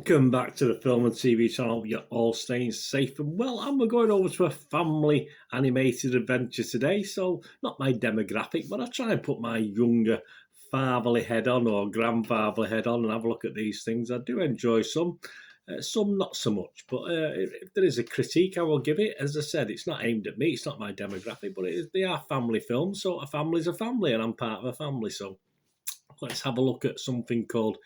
Welcome back to the Film and TV channel. You're all staying safe and well, and we're going over to a family animated adventure today. So, not my demographic, but I try and put my younger fatherly head on or grandfatherly head on and have a look at these things. I do enjoy some not so much. But if there is a critique, I will give it. As I said, it's not aimed at me, it's not my demographic, but they are family films. So, a family's a family, and I'm part of a family. So, let's have a look at something called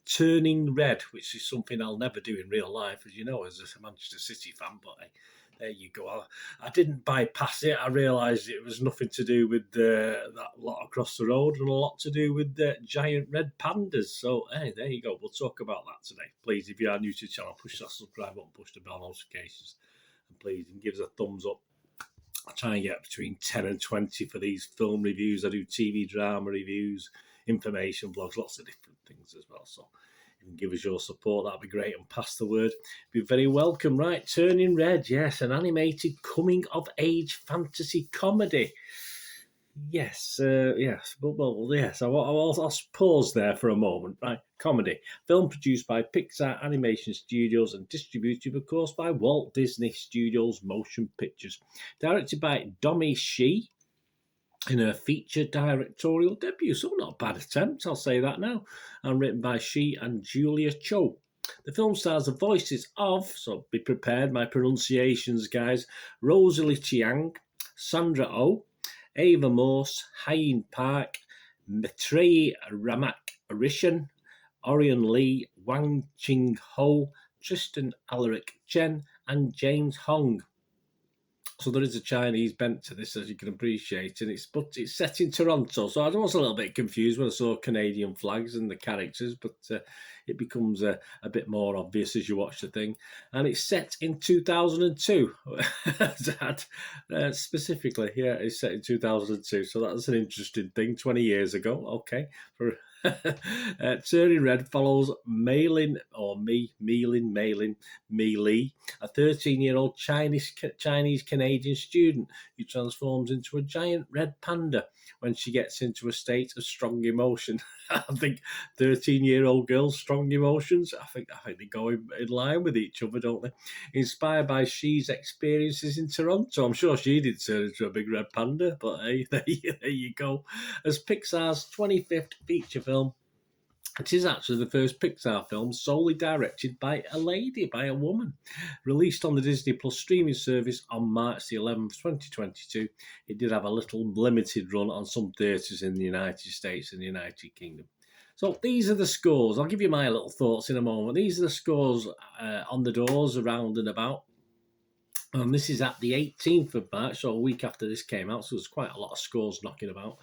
Turning Red, which is something I'll never do in real life, as you know, as a Manchester City fan. But there you go. I didn't bypass it. I realised it was nothing to do with that lot across the road and a lot to do with the giant red pandas. So, hey, there you go. We'll talk about that today. Please, if you are new to the channel, push that subscribe button, push the bell notifications, and please give us a thumbs up. I try and get between 10 and 20 for these film reviews. I do TV drama reviews, information blogs, lots of different things as well. So if you can give us your support, that'd be great, and pass the word. Be very welcome. Right, Turning Red, yes, an animated coming-of-age fantasy comedy. Yes, yes. I'll pause there for a moment. Right, comedy. Film produced by Pixar Animation Studios and distributed, of course, by Walt Disney Studios Motion Pictures. Directed by Domee Shi in her feature directorial debut. So not a bad attempt, I'll say that now. And written by Shi and Julia Cho. The film stars the voices of, so be prepared, my pronunciations, guys, Rosalie Chiang, Sandra Oh, Ava Morse, Hyun Park, Maitreyi Ramak Rishan, Orion Lee, Wang Ching Ho, Tristan Alaric Chen, and James Hong. So there is a Chinese bent to this, as you can appreciate, and it's set in Toronto. So I was a little bit confused when I saw Canadian flags and the characters, but it becomes a bit more obvious as you watch the thing. And it's set in 2002. Specifically, yeah, it's set in 2002. So that's an interesting thing. 20 years ago, okay. Turning Red follows Meilin, a 13-year-old Chinese-Canadian student who transforms into a giant red panda when she gets into a state of strong emotion. I think 13-year-old girls, strong emotions, I think they go in line with each other, don't they? Inspired by Shi's experiences in Toronto. I'm sure she did turn into a big red panda, but hey, there you go. As Pixar's 25th feature film, it is actually the first Pixar film solely directed by a woman. Released on the Disney Plus streaming service on March the 11th, 2022, it did have a little limited run on some theatres in the United States and the United Kingdom. So these are the scores. I'll give you my little thoughts in a moment. These are the scores on the doors around and about. And this is at the 18th of March, so a week after this came out, so there's quite a lot of scores knocking about.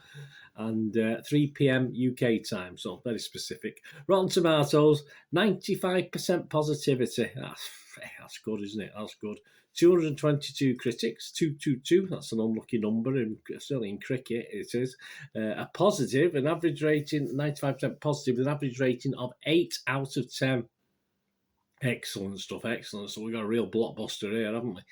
And 3 p.m. UK time, so very specific. Rotten Tomatoes, 95% positivity. That's good, isn't it? That's good. 222 critics, 222. That's an unlucky number, certainly in cricket it is. A positive, an average rating, 95% positive, with an average rating of 8 out of 10. Excellent stuff, excellent. So we've got a real blockbuster here, haven't we?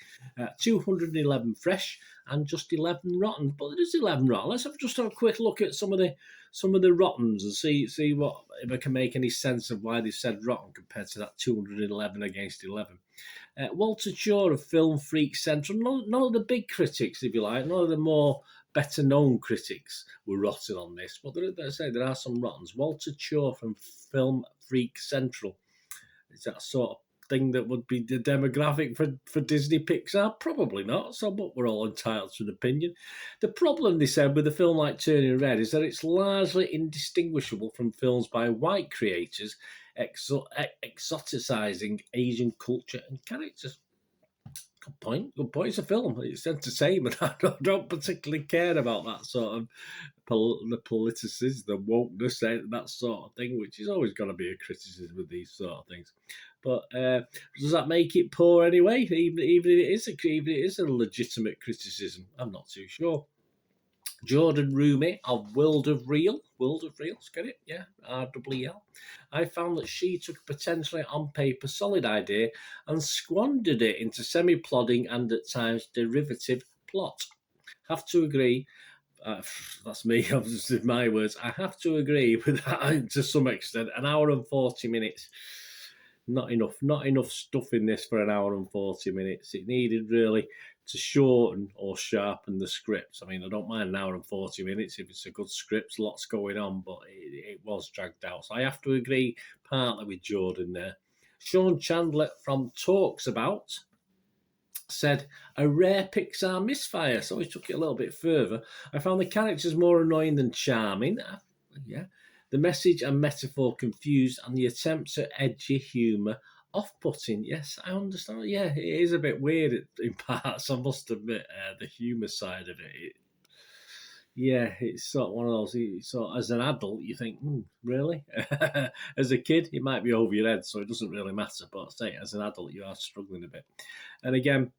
211 fresh and just 11 rotten. But there is 11 rotten. Let's just have a quick look at some of the rottens and see what, if I can make any sense of why they said rotten compared to that 211 against 11. Walter Chaw of Film Freak Central. None of the big critics, if you like, none of the more better-known critics were rotten on this. But there are some rottens. Walter Chaw from Film Freak Central. Is that sort of thing that would be the demographic for Disney Pixar? Probably not, but we're all entitled to an opinion. The problem, they said, with a film like Turning Red is that it's largely indistinguishable from films by white creators exoticizing Asian culture and characters. Good point. It's a film. It's entertainment. I don't particularly care about that sort of the politicized, the wokeness, that sort of thing, which is always going to be a criticism with these sort of things. But does that make it poor anyway? Even if it is a legitimate criticism, I'm not too sure. Jordan Rumi of World of Real, get it? Yeah, RWL. I found that she took a potentially on paper solid idea and squandered it into semi-plodding and at times derivative plot. Have to agree. That's me, obviously, my words. I have to agree with that to some extent. An hour and 40 minutes. not enough stuff in this for an hour and 40 minutes. It needed really to shorten or sharpen the scripts. I mean, I don't mind an hour and 40 minutes if it's a good script, lots going on, but it was dragged out. So I have to agree partly with Jordan there. Sean Chandler from Talks About said, a rare Pixar misfire. So he took it a little bit further. I found the characters more annoying than charming. Yeah. The message and metaphor confused, and the attempts at edgy humour off-putting. Yes, I understand. Yeah, it is a bit weird in parts, I must admit, the humour side of it. Yeah, it's sort of one of those. So as an adult, you think, really? As a kid, it might be over your head, so it doesn't really matter. But say, as an adult, you are struggling a bit. And again,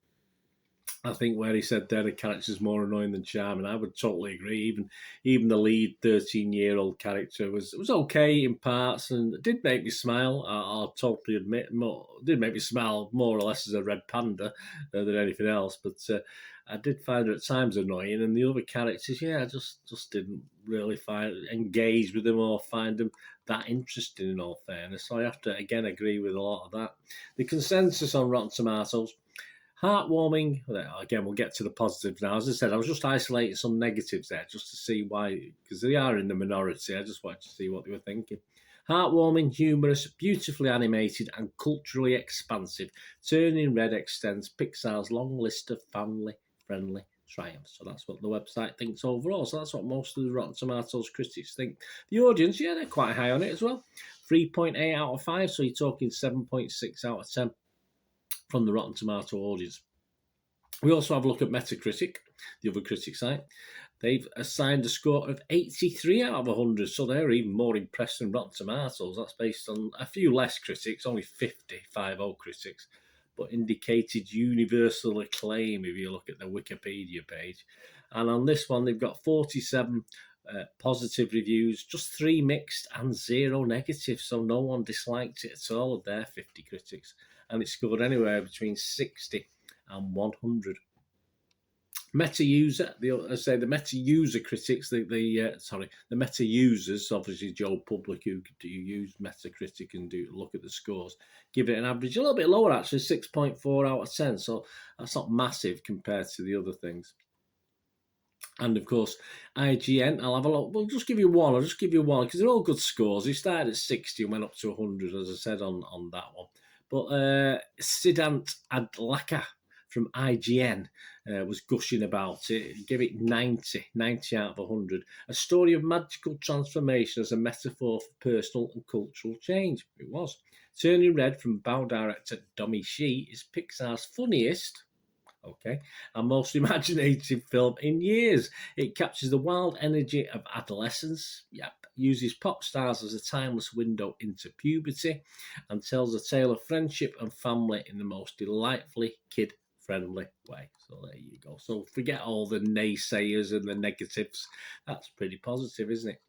I think where he said there the character's more annoying than charming, I would totally agree. Even the lead 13-year-old character was okay in parts, and it did make me smile. I'll totally admit, did make me smile more or less as a red panda than anything else. But I did find her at times annoying, and the other characters, I just didn't really engage with them or find them that interesting. In all fairness, so I have to again agree with a lot of that. The consensus on Rotten Tomatoes. Heartwarming. Again, we'll get to the positives now. As I said, I was just isolating some negatives there just to see why, because they are in the minority. I just wanted to see what they were thinking. Heartwarming, humorous, beautifully animated, and culturally expansive. Turning Red extends Pixar's long list of family-friendly triumphs. So that's what the website thinks overall. So that's what most of the Rotten Tomatoes critics think. The audience, they're quite high on it as well. 3.8 out of 5, so you're talking 7.6 out of 10. From the Rotten Tomato audience. We also have a look at Metacritic, the other critic site. They've assigned a score of 83 out of 100, so they're even more impressed than Rotten Tomatoes. That's based on a few less critics, only 50 critics, but indicated universal acclaim if you look at the Wikipedia page. And on this one, they've got 47 positive reviews, just 3 mixed and 0 negative, so no one disliked it at all of their 50 critics. And it scored anywhere between 60 and 100. Meta user, the meta user critics, the meta users, obviously Joe Public, who do use Metacritic and do look at the scores, give it an average a little bit lower actually, 6.4 out of 10. So that's not massive compared to the other things. And of course, IGN, I'll have a look. I'll just give you one because they're all good scores. He started at 60 and went up to 100, as I said on that one. But Siddhant Adlaka from IGN was gushing about it. He gave it 90 out of 100. A story of magical transformation as a metaphor for personal and cultural change. It was. Turning Red from Bow director Domi Shi is Pixar's funniest and most imaginative film in years. It captures the wild energy of adolescence, uses pop stars as a timeless window into puberty, and tells a tale of friendship and family in the most delightfully kid-friendly way. So there you go. So forget all the naysayers and the negatives. That's pretty positive, isn't it?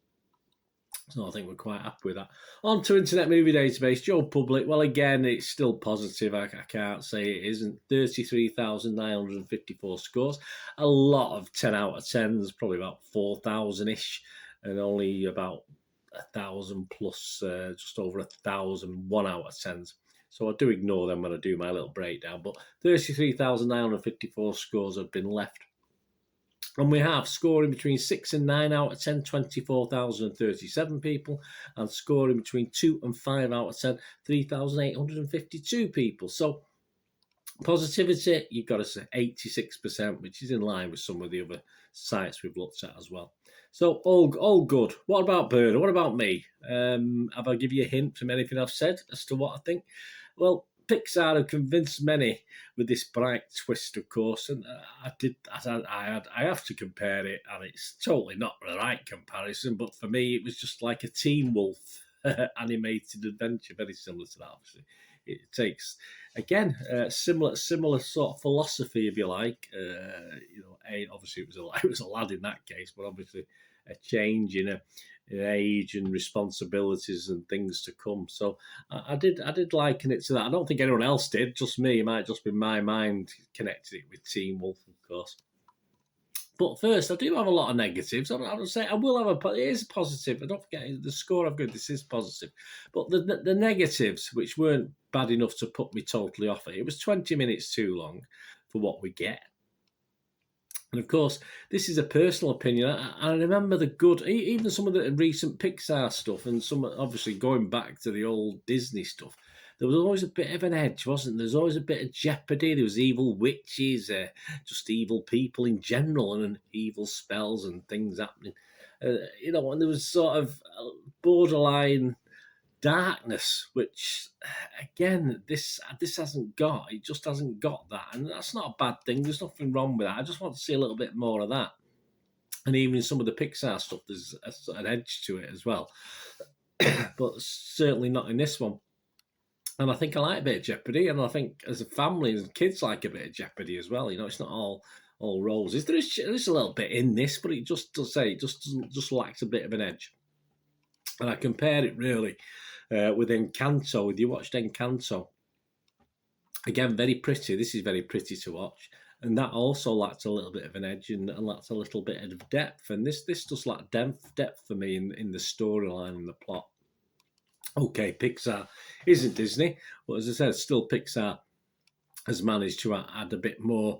So I think we're quite happy with that. On to Internet Movie Database, Joe Public. Well, again, it's still positive. I can't say it isn't. 33,954 scores. A lot of 10 out of 10s, probably about 4,000-ish, and only about 1,000 plus, just over 1,000 1 out of 10s. So I do ignore them when I do my little breakdown. But 33,954 scores have been left. And we have scoring between 6 and 9 out of 10, 24,037 people, and scoring between 2 and 5 out of 10, 3,852 people. So positivity, you've got to say 86%, which is in line with some of the other sites we've looked at as well. So all good. What about Birdo? What about me? Have I give you a hint from anything I've said as to what I think? Well, Pixar have convinced many with this bright twist, of course, and I have to compare it, and it's totally not the right comparison, but for me, it was just like a Teen Wolf animated adventure, very similar to that, obviously. It takes, again, similar sort of philosophy, if you like. Obviously it was a lad in that case, but obviously a change in age and responsibilities and things to come. So I did liken it to that. I don't think anyone else did, just me. It might just be my mind connected it with Teen Wolf, of course. But first, I do have a lot of negatives. I would say I will have it is positive. I don't forget the score I've got. This is positive, but the negatives, which weren't bad enough to put me totally off it. It was 20 minutes too long for what we get. And of course, this is a personal opinion. I remember the good, even some of the recent Pixar stuff, and some obviously going back to the old Disney stuff. There was always a bit of an edge, wasn't there? There's always a bit of jeopardy. There was evil witches, just evil people in general, and evil spells and things happening. And there was sort of borderline darkness, which again, this hasn't got. It just hasn't got that, and that's not a bad thing. There's nothing wrong with that. I just want to see a little bit more of that, and even in some of the Pixar stuff, there's an edge to it as well, but certainly not in this one. And I think I like a bit of jeopardy, and I think as a family and kids like a bit of jeopardy as well. It's not all roses. There's a little bit in this, but it just just lacks a bit of an edge. And I compare it really with Encanto. If you watched Encanto, again, very pretty. This is very pretty to watch, and that also lacks a little bit of an edge and lacks a little bit of depth. And this does lack depth for me in the storyline and the plot. Okay, Pixar isn't Disney, but as I said, still Pixar has managed to add a bit more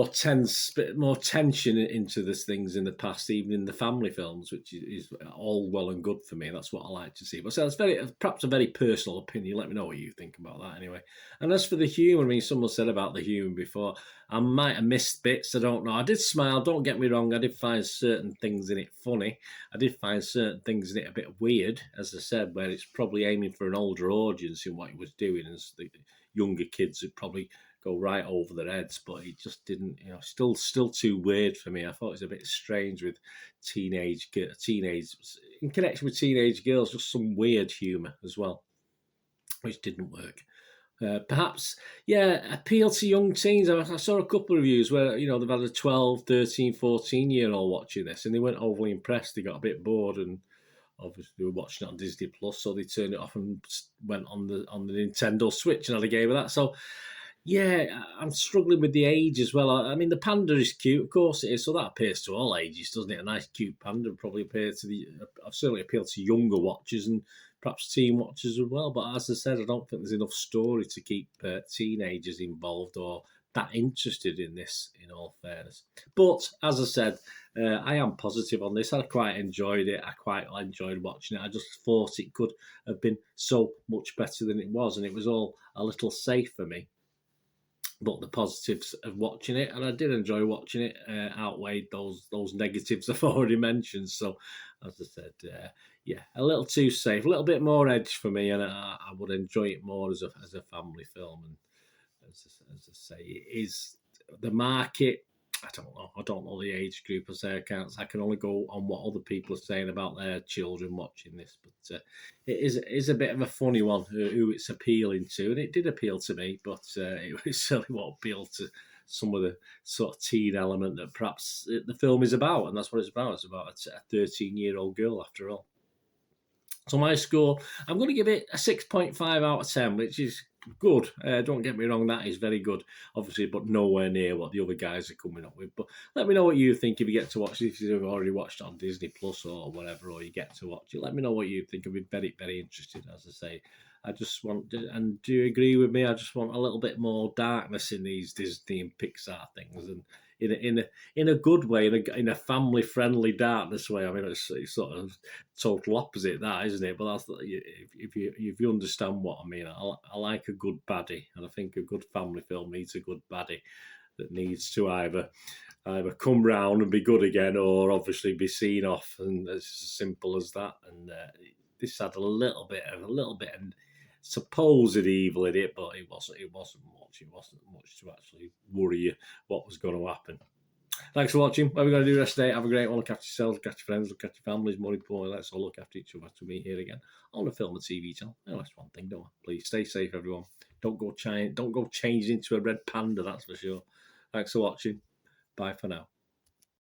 tension into these things in the past, even in the family films, which is all well and good for me. That's what I like to see. But so that's perhaps a very personal opinion. Let me know what you think about that anyway. And as for the humour, I mean, someone said about the humour before. I might have missed bits. I don't know. I did smile. Don't get me wrong. I did find certain things in it funny. I did find certain things in it a bit weird, as I said, where it's probably aiming for an older audience in what it was doing, and the younger kids would probably go right over their heads, but it just didn't, still too weird for me. I thought it was a bit strange with teenage in connection with teenage girls, just some weird humour as well, which didn't work. Perhaps, appeal to young teens. I saw a couple of reviews where, they've had a 12, 13, 14-year-old watching this, and they weren't overly impressed. They got a bit bored, and obviously they were watching it on Disney Plus, so they turned it off and went on the Nintendo Switch and had a game of that. So, yeah, I'm struggling with the age as well. I mean, the panda is cute, of course it is. So that appeals to all ages, doesn't it? A nice, cute panda probably appeals to I've certainly appealed to younger watchers and perhaps teen watchers as well. But as I said, I don't think there's enough story to keep teenagers involved or that interested in this, in all fairness. But as I said, I am positive on this. I quite enjoyed it. I quite enjoyed watching it. I just thought it could have been so much better than it was, and it was all a little safe for me. But the positives of watching it, and I did enjoy watching it, outweighed those negatives I've already mentioned. So, as I said, a little too safe, a little bit more edge for me, and I would enjoy it more as a family film. And as I say, it is the market. I don't know the age group. I can only go on what other people are saying about their children watching this. But it is a bit of a funny one who it's appealing to, and it did appeal to me. But it certainly won't appeal to some of the sort of teen element that perhaps the film is about, and that's what it's about. It's about a 13-year-old girl, after all. So my score, I'm going to give it a 6.5 out of 10, which is good. Don't get me wrong, that is very good, obviously, but nowhere near what the other guys are coming up with. But let me know what you think if you get to watch it, if you've already watched it on Disney Plus or whatever, or you get to watch it. Let me know what you think. I'd be very, very interested, as I say. I just want, and do you agree with me? I just want a little bit more darkness in these Disney and Pixar things, and in a good way, in a family friendly darkness way. I mean, it's sort of total opposite that, isn't it? But that's, if you understand what I mean, I like a good baddie, and I think a good family film needs a good baddie that needs to either come round and be good again, or obviously be seen off, and it's as simple as that. And this had a little bit and supposed evil in it, but it wasn't much. It wasn't much to actually worry you what was going to happen. Thanks for watching. What are we going to do the rest of the day? Have a great one. Look after yourselves, look after your friends, look after your families. More importantly, let's all look after each other. To me here again on the Film and TV channel. No, that's one thing, don't I? Please stay safe, everyone. Don't go change into a red panda, that's for sure. Thanks for watching. Bye for now.